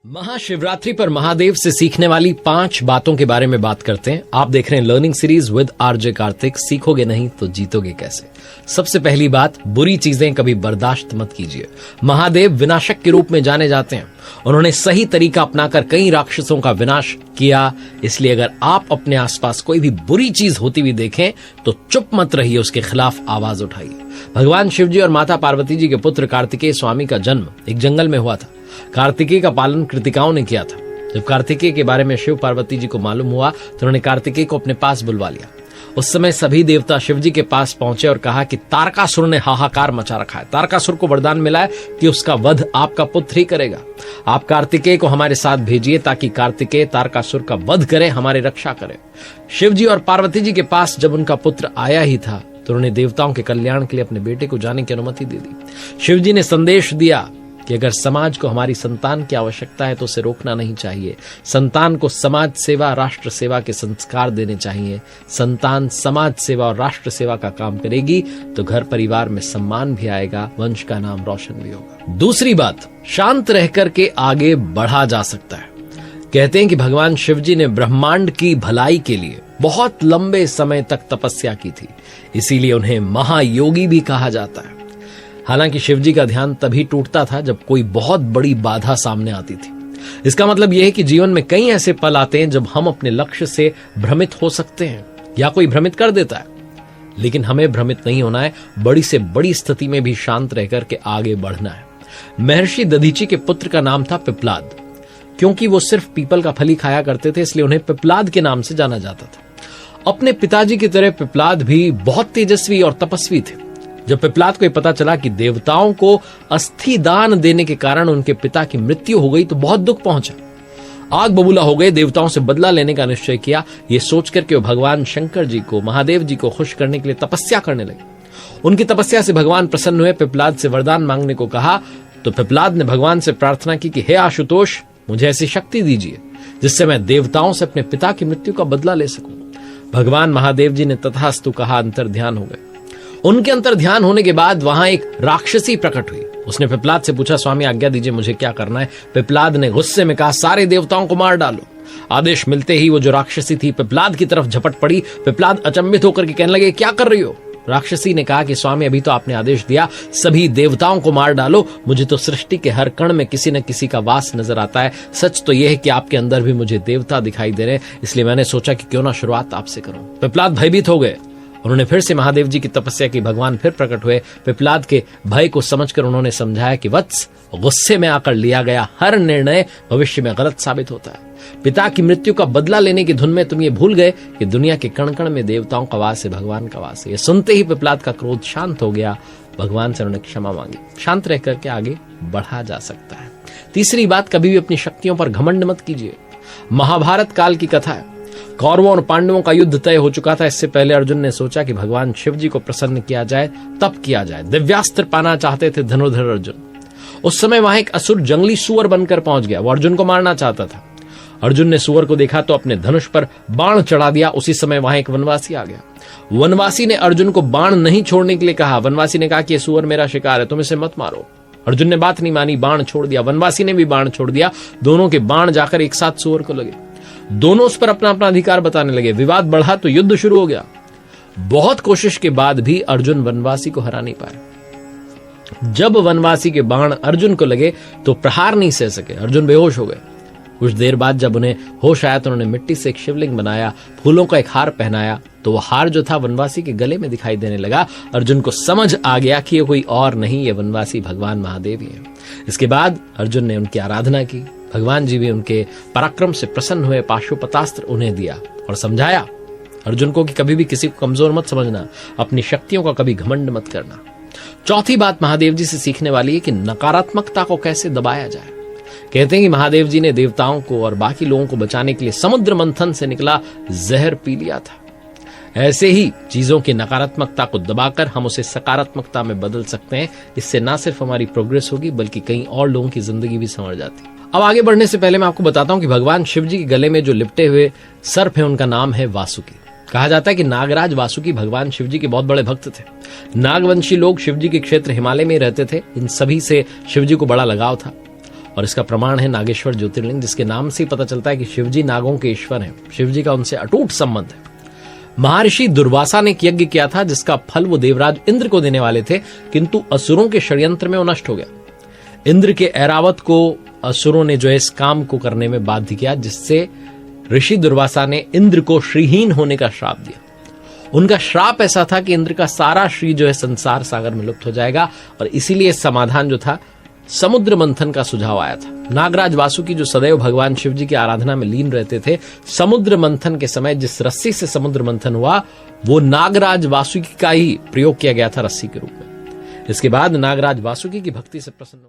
महाशिवरात्रि पर महादेव से सीखने वाली 5 बातों के बारे में बात करते हैं। आप देख रहे हैं learning series with RJ Kartik. सीखोगे नहीं तो जीतोगे कैसे। सबसे पहली बात, बुरी चीजें कभी बर्दाश्त मत कीजिए। महादेव विनाशक के रूप में जाने जाते हैं। उन्होंने सही तरीका अपनाकर कई राक्षसों का विनाश किया। इसलिए अगर आप अपने आसपास कोई भी बुरी चीज होती हुई देखें तो चुप मत रहिए, उसके खिलाफ आवाज उठाइए। भगवान शिवजी और माता पार्वती जी के पुत्र कार्तिकेय स्वामी का जन्म एक जंगल में हुआ था। कार्तिकेय का पालन कृतिकाओं ने किया था। जब कार्तिकेय के बारे में शिव पार्वती जी को मालूम हुआ तो उन्होंने कार्तिकेय को अपने पास बुलवा लिया। उस समय सभी देवता शिवजी के पास पहुंचे और कहा कि तारकासुर ने हाहाकार मचा रखा है। तारकासुर को वरदान मिला है कि उसका वध आपका पुत्र ही करेगा। आप कार्तिकेय को हमारे साथ भेजिए ताकि कार्तिकेय तारकासुर का वध करे, हमारी रक्षा करे। शिवजी और पार्वती जी के पास जब उनका पुत्र आया ही था तो उन्होंने देवताओं के कल्याण के लिए अपने बेटे को जाने की अनुमति दे दी। शिवजी ने संदेश दिया कि अगर समाज को हमारी संतान की आवश्यकता है तो उसे रोकना नहीं चाहिए। संतान को समाज सेवा, राष्ट्र सेवा के संस्कार देने चाहिए। संतान समाज सेवा और राष्ट्र सेवा का काम करेगी तो घर परिवार में सम्मान भी आएगा, वंश का नाम रोशन भी होगा। दूसरी बात, शांत रहकर के आगे बढ़ा जा सकता है। कहते हैं कि भगवान शिवजी ने ब्रह्मांड की भलाई के लिए बहुत लंबे समय तक तपस्या की थी, इसीलिए उन्हें महायोगी भी कहा जाता है। हालांकि शिवजी का ध्यान तभी टूटता था जब कोई बहुत बड़ी बाधा सामने आती थी। इसका मतलब यह है कि जीवन में कई ऐसे पल आते हैं जब हम अपने लक्ष्य से भ्रमित हो सकते हैं या कोई भ्रमित कर देता है, लेकिन हमें भ्रमित नहीं होना है। बड़ी से बड़ी स्थिति में भी शांत रह करके आगे बढ़ना है। महर्षि दधीची के पुत्र का नाम था पिपलाद। क्योंकि वो सिर्फ पीपल का फल ही खाया करते थे, इसलिए उन्हें पिपलाद के नाम से जाना जाता था। अपने पिताजी की तरह पिपलाद भी बहुत तेजस्वी और तपस्वी थे। जब पिपलाद को पता चला कि देवताओं को अस्थि दान देने के कारण उनके पिता की मृत्यु हो गई तो बहुत दुख पहुंचा। आग बबूला हो गए, देवताओं से बदला लेने का निश्चय किया। ये सोचकर कि वो भगवान शंकर जी को, महादेव जी को खुश करने के लिए तपस्या करने लगे। उनकी तपस्या से भगवान प्रसन्न हुए। पिपलाद से वरदान मांगने को कहा तो पिपलाद ने भगवान से प्रार्थना की कि हे आशुतोष, मुझे ऐसी शक्ति दीजिए जिससे मैं देवताओं से अपने पिता की मृत्यु का बदला ले सकूं। भगवान महादेव जी ने तथास्तु कहा, अंतर ध्यान हो गए। उनके अंतर ध्यान होने के बाद वहां एक राक्षसी प्रकट हुई। उसने पिपलाद से पूछा, स्वामी आज्ञा दीजिए, मुझे क्या करना है। पिपलाद ने गुस्से में कहा, सारे देवताओं को मार डालो। आदेश मिलते ही वो जो राक्षसी थी पिपलाद की तरफ झपट पड़ी। पिपलाद अचंभित होकर के कहने लगे, क्या कर रही हो। राक्षसी ने कहा कि स्वामी अभी तो आपने आदेश दिया सभी देवताओं को मार डालो। मुझे तो सृष्टि के हर कण में किसी न किसी का वास नजर आता है। सच तो यह है कि आपके अंदर भी मुझे देवता दिखाई दे रहे हैं, इसलिए मैंने सोचा कि क्यों ना शुरुआत आपसे करूं। पिपलाद भयभीत हो गए। उन्होंने फिर से महादेव जी की तपस्या की। भगवान फिर प्रकट हुए। पिपलाद के भय को समझकर उन्होंने समझाया कि वत्स, गुस्से में आकर लिया गया हर निर्णय भविष्य में गलत साबित होता है। पिता की मृत्यु का बदला लेने की धुन में तुम ये भूल गए कि दुनिया के कण कण में देवताओं का वास है, भगवान का वास है। ये सुनते ही पिपलाद का क्रोध शांत हो गया। भगवान से उन्होंने क्षमा मांगी। शांत रह करके आगे बढ़ा जा सकता है। तीसरी बात, कभी भी अपनी शक्तियों पर घमंड मत कीजिए। महाभारत काल की कथा है। कौरवों और पांडवों का युद्ध तय हो चुका था। इससे पहले अर्जुन ने सोचा कि भगवान शिव जी को प्रसन्न किया जाए, तब किया जाए। दिव्यास्त्र पाना चाहते थे धनुर्धर अर्जुन। उस समय वहां एक असुर जंगली सुअर बनकर पहुंच गया। वो अर्जुन को मारना चाहता था। अर्जुन ने सुअर को देखा तो अपने धनुष पर बाण चढ़ा दिया। उसी समय वहां एक वनवासी आ गया। वनवासी ने अर्जुन को बाण नहीं छोड़ने के लिए कहा। वनवासी ने कहा कि यह सुअर मेरा शिकार है, तुम इसे मत मारो। अर्जुन ने बात नहीं मानी, बाण छोड़ दिया। वनवासी ने भी बाण छोड़ दिया। दोनों के बाण जाकर एक साथ सुअर को लगे। दोनों उस पर अपना अपना अधिकार बताने लगे। विवाद बढ़ा तो युद्ध शुरू हो गया। बहुत कोशिश के बाद भी अर्जुन वनवासी को हरा नहीं पाए। जब वनवासी के बाण अर्जुन को लगे तो प्रहार नहीं सह सके। अर्जुन बेहोश हो गए। कुछ देर बाद जब उन्हें होश आया तो उन्होंने मिट्टी से एक शिवलिंग बनाया, फूलों का एक हार पहनाया। तो वह हार जो था वनवासी के गले में दिखाई देने लगा। अर्जुन को समझ आ गया कि ये कोई और नहीं, ये वनवासी भगवान महादेव ही है। इसके बाद अर्जुन ने उनकी आराधना की। भगवान जी भी उनके पराक्रम से प्रसन्न हुए। पाशुपतास्त्र उन्हें दिया और समझाया अर्जुन को कि कभी भी किसी को कमजोर मत समझना, अपनी शक्तियों का कभी घमंड मत करना। चौथी बात महादेव जी से सीखने वाली है कि नकारात्मकता को कैसे दबाया जाए। कहते हैं कि महादेव जी ने देवताओं को और बाकी लोगों को बचाने के लिए समुद्र मंथन से निकला जहर पी लिया था। ऐसे ही चीजों की नकारात्मकता को दबाकर हम उसे सकारात्मकता में बदल सकते हैं। इससे ना सिर्फ हमारी प्रोग्रेस होगी बल्कि कई और लोगों की जिंदगी भी संवर जाती है। अब आगे बढ़ने से पहले मैं आपको बताता हूं कि भगवान शिव जी के गले में जो लिपटे हुए सर्प है उनका नाम है वासुकी। कहा जाता है कि नागराज वासुकी भगवान शिव जी के बहुत बड़े भक्त थे। नागवंशी लोग शिव जी के क्षेत्र हिमालय में रहते थे। इन सभी से शिव जी को बड़ा लगाव था। और इसका प्रमाण है नागेश्वर ज्योतिर्लिंग, जिसके नाम से ही पता चलता है कि शिवजी नागों के ईश्वर हैं। शिवजी का उनसे अटूट संबंध है। महर्षि दुर्वासा ने एक यज्ञ किया था जिसका फल वो देवराज इंद्र को देने वाले थे, किंतु असुरों के षड्यंत्र में वो नष्ट हो गया। इंद्र के ऐरावत को असुरों ने जो है इस काम को करने में बाध्य किया, जिससे ऋषि दुर्वासा ने इंद्र को श्रीहीन होने का श्राप दिया। उनका श्राप ऐसा था कि इंद्र का सारा श्री जो है संसार सागर में लुप्त हो जाएगा, और इसीलिए समाधान जो था समुद्र मंथन का सुझाव आया था। नागराज वासुकी जो सदैव भगवान शिव जी की आराधना में लीन रहते थे, समुद्र मंथन के समय जिस रस्सी से समुद्र मंथन हुआ वो नागराज वासुकी का ही प्रयोग किया गया था रस्सी के रूप में। इसके बाद नागराज वासुकी की भक्ति से प्रसन्न